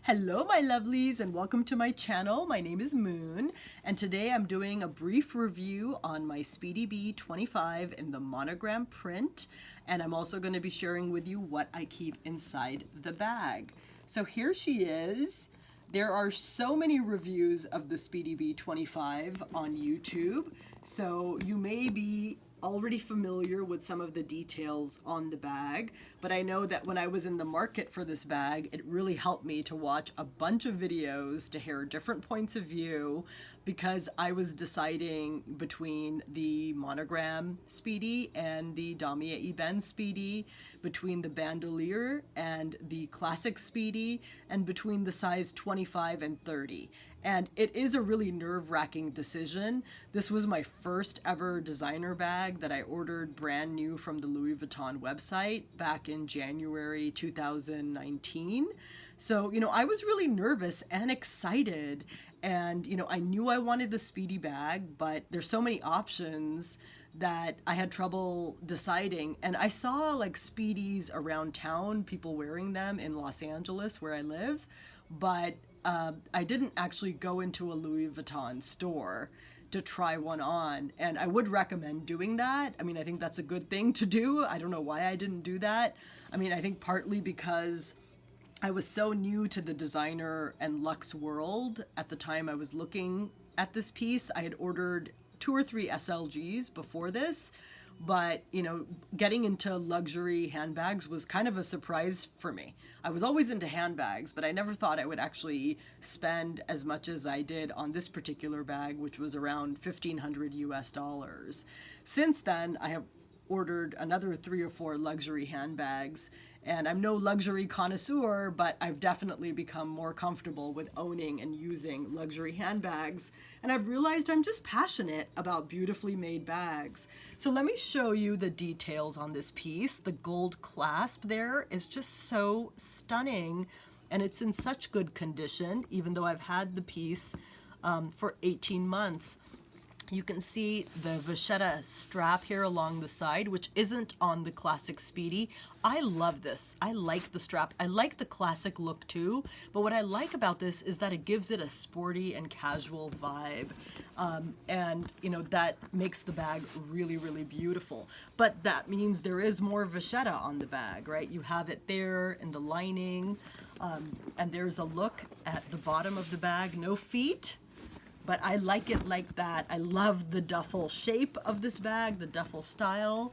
Hello my lovelies and welcome to my channel. My name is Moon and today I'm doing a brief review on my Speedy B 25 in the monogram print, and I'm also going to be sharing with you what I keep inside the bag. So here she is. There are so many reviews of the Speedy B 25 on YouTube, so you may be already familiar with some of the details on the bag, but I know that when I was in the market for this bag, it really helped me to watch a bunch of videos to hear different points of view, because I was deciding between the monogram Speedy and the Damier Ebene Speedy, between the Bandouliere and the classic Speedy, and between the size 25 and 30. And it is a really nerve-wracking decision. This was my first ever designer bag that I ordered brand new from the Louis Vuitton website back in January 2019. So, I was really nervous and excited. And, I knew I wanted the Speedy bag, but there's so many options that I had trouble deciding. And I saw like Speedies around town, people wearing them in Los Angeles where I live, but I didn't actually go into a Louis Vuitton store to try one on, and I would recommend doing that. I mean, I think that's a good thing to do. I don't know why I didn't do that. I mean, I think partly because I was so new to the designer and luxe world at the time I was looking at this piece. I had ordered 2 or 3 SLGs before this, but getting into luxury handbags was kind of a surprise for me. I was always into handbags, but I never thought I would actually spend as much as I did on this particular bag, which was around $1,500 US. Since then, I have ordered another 3 or 4 luxury handbags, and I'm no luxury connoisseur, but I've definitely become more comfortable with owning and using luxury handbags, and I've realized I'm just passionate about beautifully made bags. So let me show you the details on this piece. The gold clasp there is just so stunning, and it's in such good condition, even though I've had the piece for 18 months. You can see the vachetta strap here along the side, which isn't on the classic Speedy. I love this. I like the strap. I like the classic look too, but what I like about this is that it gives it a sporty and casual vibe. And that makes the bag really, really beautiful. But that means there is more vachetta on the bag, right? You have it there in the lining, and there's a look at the bottom of the bag. No feet. But I like it like that. I love the duffel shape of this bag, the duffel style.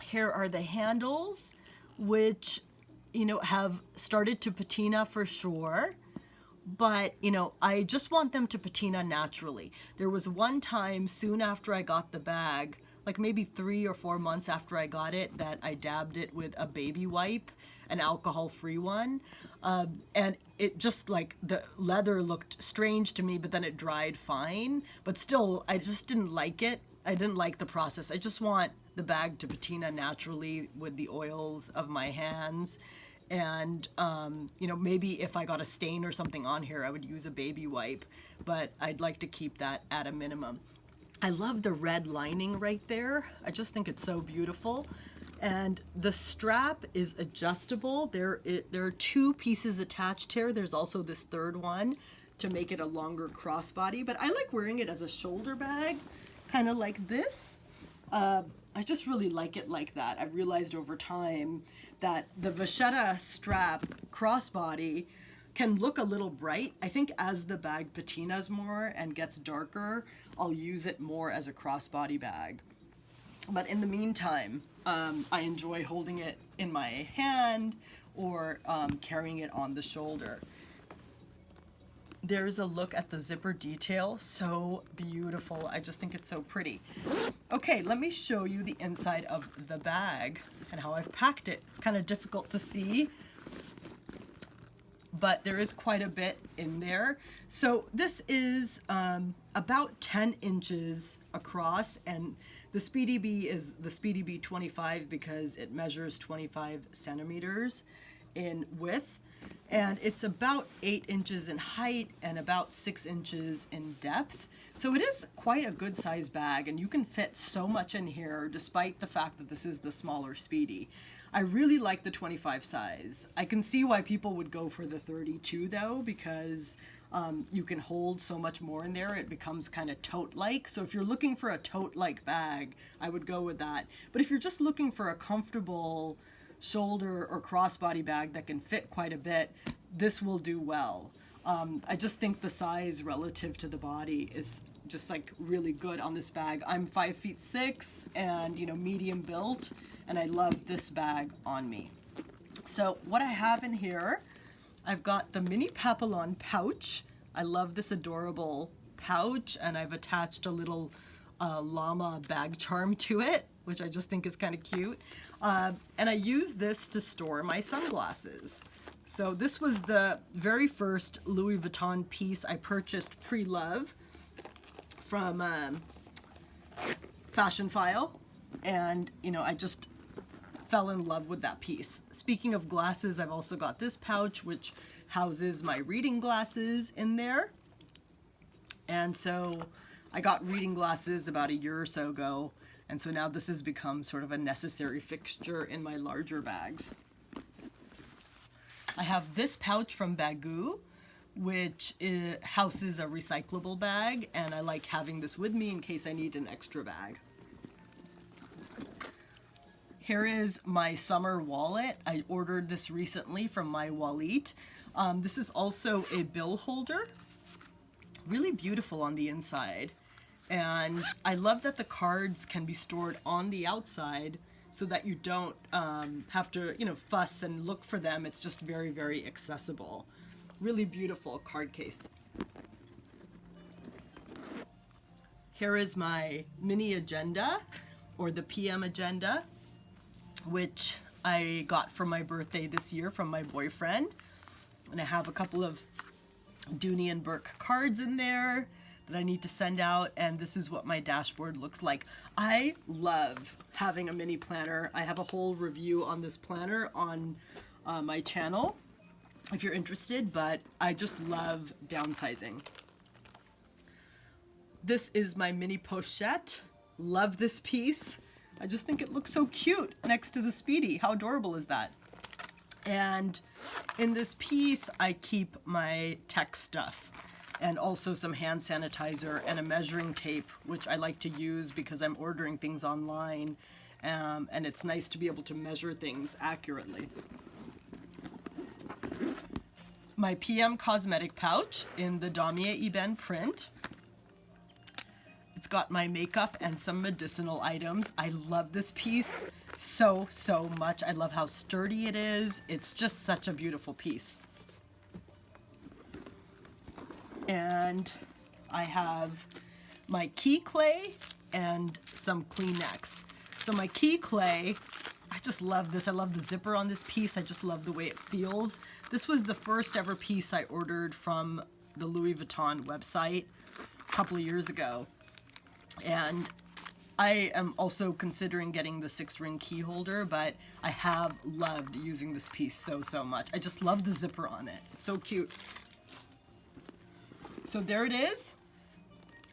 Here are the handles, which, have started to patina for sure. But, I just want them to patina naturally. There was one time soon after I got the bag, like maybe 3 or 4 months after I got it, that I dabbed it with a baby wipe, an alcohol-free one, and it just, like, the leather looked strange to me, but then it dried fine. But still, I just didn't like it. I didn't like the process. I just want the bag to patina naturally with the oils of my hands. And maybe if I got a stain or something on here, I would use a baby wipe, but I'd like to keep that at a minimum. I love the red lining right there. I just think it's so beautiful. And the strap is adjustable. There are 2 pieces attached here. There's also this third one to make it a longer crossbody, but I like wearing it as a shoulder bag, kind of like this. I just really like it like that. I've realized over time that the vachetta strap crossbody can look a little bright. I think as the bag patinas more and gets darker, I'll use it more as a crossbody bag. But in the meantime, I enjoy holding it in my hand or carrying it on the shoulder. There's a look at the zipper detail, so beautiful. I just think it's so pretty. Okay, let me show you the inside of the bag and how I've packed it. It's kind of difficult to see, but there is quite a bit in there. So this is about 10 inches across, and the Speedy B is the Speedy B 25 because it measures 25 centimeters in width, and it's about 8 inches in height and about 6 inches in depth. So it is quite a good size bag, and you can fit so much in here despite the fact that this is the smaller Speedy. I really like the 25 size. I can see why people would go for the 32 though, because you can hold so much more in there. It becomes kind of tote-like. So if you're looking for a tote-like bag, I would go with that. But if you're just looking for a comfortable shoulder or crossbody bag that can fit quite a bit, this will do well. I just think the size relative to the body is just like really good on this bag. I'm 5'6" and medium built, and I love this bag on me. So what I have in here, I've got the mini Papillon pouch. I love this adorable pouch, and I've attached a little llama bag charm to it, which I just think is kind of cute. And I use this to store my sunglasses. So this was the very first Louis Vuitton piece I purchased pre-love from Fashion File, and I just fell in love with that piece. Speaking of glasses, I've also got this pouch which houses my reading glasses in there. And so I got reading glasses about a year or so ago, and so now this has become sort of a necessary fixture in my larger bags. I have this pouch from Baggu, which houses a recyclable bag, and I like having this with me in case I need an extra bag. Here is my summer wallet. I ordered this recently from My Wallet. This is also a bill holder. Really beautiful on the inside. And I love that the cards can be stored on the outside so that you don't have to, fuss and look for them. It's just very, very accessible. Really beautiful card case. Here is my mini agenda, or the PM agenda, which I got for my birthday this year from my boyfriend. And I have a couple of Dooney and Burke cards in there that I need to send out, and this is what my dashboard looks like. I love having a mini planner. I have a whole review on this planner on my channel if you're interested, but I just love downsizing. This is my mini pochette. Love this piece. I just think it looks so cute next to the Speedy. How adorable is that? And in this piece, I keep my tech stuff, and also some hand sanitizer and a measuring tape, which I like to use because I'm ordering things online, and it's nice to be able to measure things accurately. My PM cosmetic pouch in the Damier Ebene print. It's got my makeup and some medicinal items. I love this piece so much. I love how sturdy it is. It's just such a beautiful piece. And I have my key clay and some Kleenex. So my key clay, I just love this. I love the zipper on this piece. I just love the way it feels. This was the first ever piece I ordered from the Louis Vuitton website a couple of years ago. And I am also considering getting the 6-ring key holder, but I have loved using this piece so much. I just love the zipper on it. It's so cute. So there it is.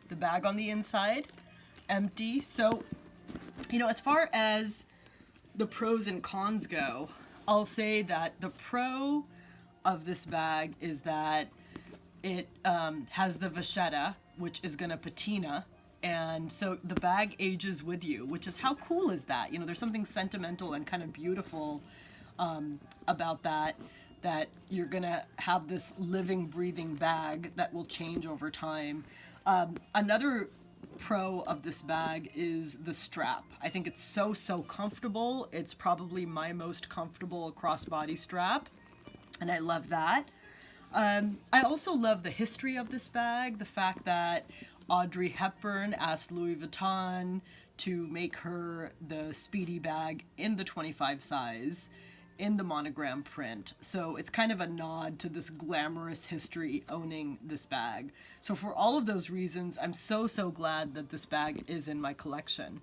The bag on the inside, empty. So, as far as the pros and cons go, I'll say that the pro of this bag is that it has the vachetta, which is going to patina. And so the bag ages with you, which is, how cool is that? There's something sentimental and kind of beautiful about that you're gonna have this living, breathing bag that will change over time. Another pro of this bag is the strap. I think it's so comfortable. It's probably my most comfortable crossbody strap, and I love that. I also love the history of this bag, the fact that Audrey Hepburn asked Louis Vuitton to make her the Speedy bag in the 25 size in the monogram print. So it's kind of a nod to this glamorous history owning this bag. So for all of those reasons, I'm so glad that this bag is in my collection.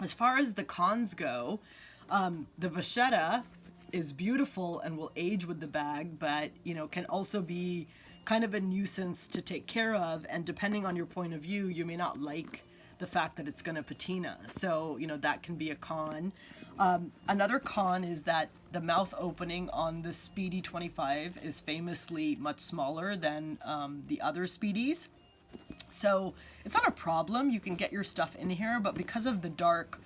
As far as the cons go, the vachetta is beautiful and will age with the bag, but can also be kind of a nuisance to take care of, and depending on your point of view, you may not like the fact that it's going to patina. So, that can be a con. Another con is that the mouth opening on the Speedy 25 is famously much smaller than the other Speedies. So it's not a problem, you can get your stuff in here, but because of the dark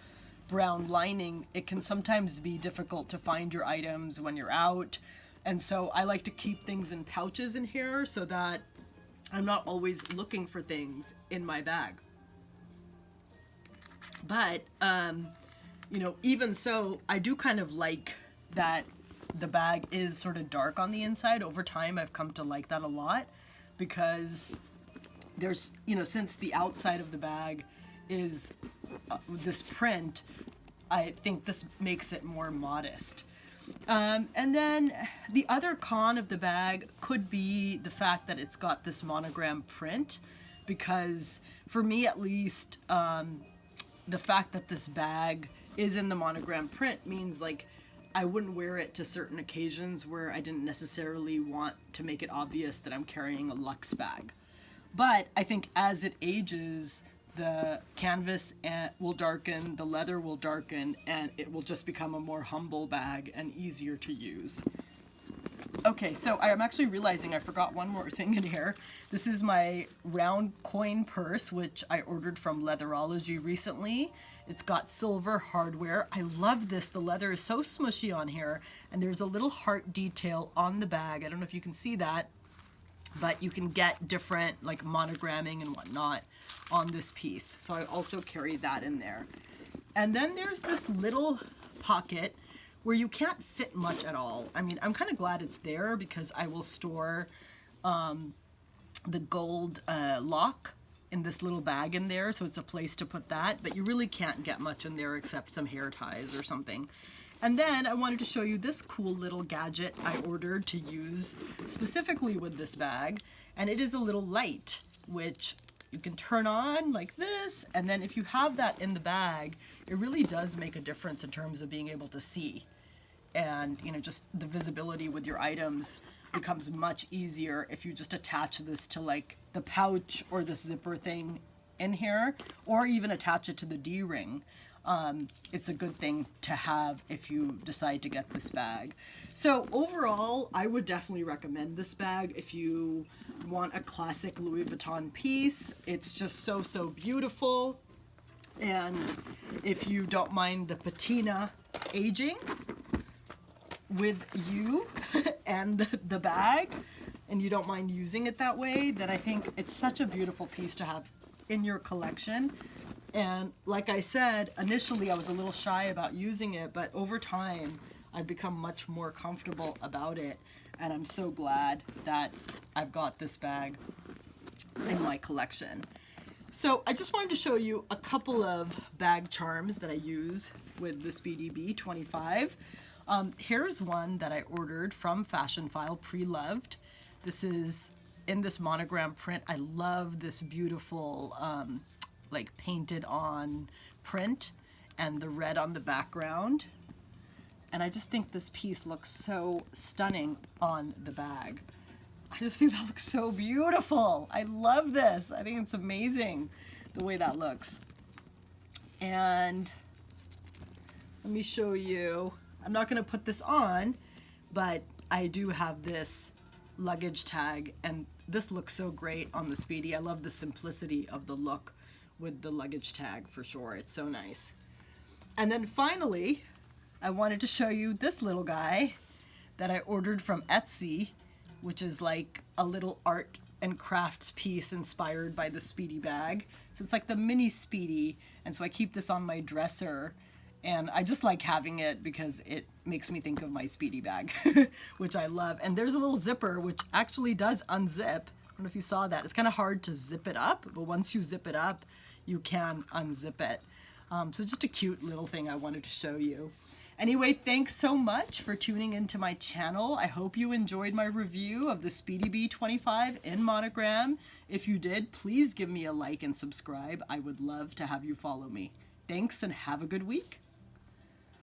brown lining, it can sometimes be difficult to find your items when you're out. And so I like to keep things in pouches in here so that I'm not always looking for things in my bag. But, you know, even so, I do kind of like that the bag is sort of dark on the inside. Over time, I've come to like that a lot because there's, you know, since the outside of the bag is this print, I think this makes it more modest. And then the other con of the bag could be the fact that it's got this monogram print, because for me at least, the fact that this bag is in the monogram print means like I wouldn't wear it to certain occasions where I didn't necessarily want to make it obvious that I'm carrying a luxe bag. But I think as it ages, the canvas will darken, the leather will darken, and it will just become a more humble bag and easier to use. Okay, so I am actually realizing I forgot one more thing in here. This is my round coin purse, which I ordered from Leatherology recently. It's got silver hardware. I love this. The leather is so smushy on here, and there's a little heart detail on the bag. I don't know if you can see that, but you can get different like monogramming and whatnot on this piece. So I also carry that in there. And then there's this little pocket where you can't fit much at all. I mean, I'm kind of glad it's there because I will store the gold lock in this little bag in there, so it's a place to put that, but you really can't get much in there except some hair ties or something. And then I wanted to show you this cool little gadget I ordered to use specifically with this bag, and it is a little light which you can turn on like this, and then if you have that in the bag, it really does make a difference in terms of being able to see. And, you know, just the visibility with your items becomes much easier if you just attach this to like the pouch or the zipper thing in here, or even attach it to the D-ring. It's a good thing to have if you decide to get this bag. So overall, I would definitely recommend this bag if you want a classic Louis Vuitton piece. It's just so, so beautiful. And if you don't mind the patina aging with you and the bag, and you don't mind using it that way, then I think it's such a beautiful piece to have in your collection. And like I said, initially I was a little shy about using it, but over time I've become much more comfortable about it, and I'm so glad that I've got this bag in my collection. So I just wanted to show you a couple of bag charms that I use with the Speedy B 25. Here's one that I ordered from Fashion File, Pre-Loved. This is in this monogram print. I love this beautiful like painted on print and the red on the background. And I just think this piece looks so stunning on the bag. I just think that looks so beautiful. I love this. I think it's amazing the way that looks. And let me show you. I'm not going to put this on, but I do have this luggage tag, and this looks so great on the Speedy. I love the simplicity of the look with the luggage tag for sure. It's so nice. And then finally, I wanted to show you this little guy that I ordered from Etsy, which is like a little art and crafts piece inspired by the Speedy bag. So it's like the mini Speedy, and so I keep this on my dresser, and I just like having it because it makes me think of my Speedy bag, which I love. And there's a little zipper which actually does unzip. I don't know if you saw that. It's kind of hard to zip it up, but once you zip it up, you can unzip it. So just a cute little thing I wanted to show you. Anyway, thanks so much for tuning into my channel. I hope you enjoyed my review of the Speedy B 25 in monogram. If you did, please give me a like and subscribe. I would love to have you follow me. Thanks and have a good week.